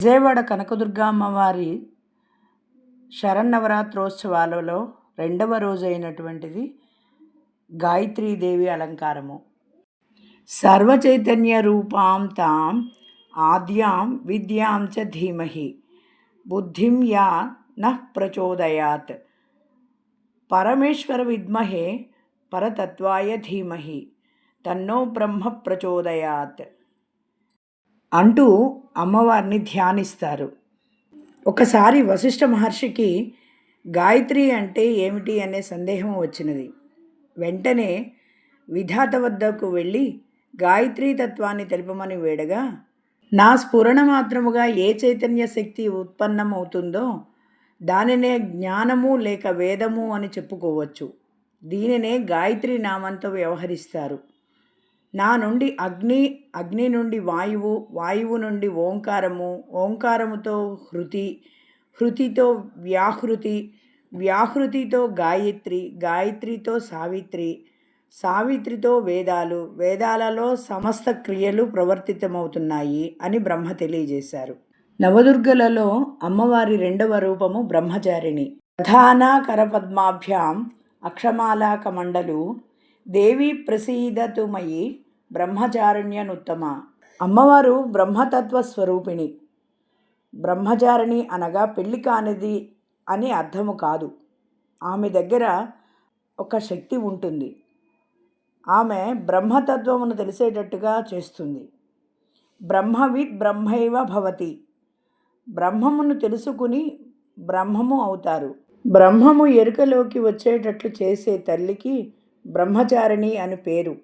విజయవాడ కనకదుర్గ అమ్మవారి శరన్నవరాత్రోత్సవాలలో రెండవ రోజు అయినటువంటిది గాయత్రీదేవి అలంకారము. సర్వచైతన్య రూపాం తాం ఆద్యాం విద్యాం చ ధీమహి బుద్ధిం యా నః ప్రచోదయాత్ పరమేశ్వర విద్మహే పరతత్వాయ ధీమహి తన్నో బ్రహ్మ ప్రచోదయాత్ అంటూ అమ్మవారిని ధ్యానిస్తారు. ఒకసారి వశిష్ఠ మహర్షికి గాయత్రి అంటే ఏమిటి అనే సందేహం వచ్చినది. వెంటనే విధాత వద్దకు వెళ్ళి గాయత్రీ తత్వాన్ని తెలుపమని వేడగా, నా స్ఫురణ మాత్రముగా ఏ చైతన్య శక్తి ఉత్పన్నమవుతుందో దానినే జ్ఞానము లేక వేదము అని చెప్పుకోవచ్చు. దీనినే గాయత్రి నామంతో వ్యవహరిస్తారు. నా నుండి అగ్ని, అగ్ని నుండి వాయువు, వాయువు నుండి ఓంకారము, ఓంకారముతో హృతి, హృతితో వ్యాహృతి, వ్యాహృతితో గాయత్రి, గాయత్రితో సావిత్రి, సావిత్రితో వేదాలు, వేదాలలో సమస్త క్రియలు ప్రవర్తితమవుతున్నాయి అని బ్రహ్మ తెలియజేశారు. నవదుర్గలలో అమ్మవారి రెండవ రూపము బ్రహ్మచారిణి. ప్రధాన కరపద్మాభ్యాం అక్షమాలా కమండలు దేవి ప్రసీదతుమయి బ్రహ్మచారిణ్యనుత్తమ. అమ్మవారు బ్రహ్మతత్వ స్వరూపిణి. బ్రహ్మచారిణి అనగా పెళ్లి కానిది అని అర్థము కాదు. ఆమె దగ్గర ఒక శక్తి ఉంటుంది. ఆమె బ్రహ్మతత్వమును తెలిసేటట్టుగా చేస్తుంది. బ్రహ్మవిద్ బ్రహ్మైవ భవతి. బ్రహ్మమును తెలుసుకుని బ్రహ్మము అవుతారు. బ్రహ్మము ఎరుకలోకి వచ్చేటట్లు చేసే తల్లికి బ్రహ్మచారిణి అని పేరు.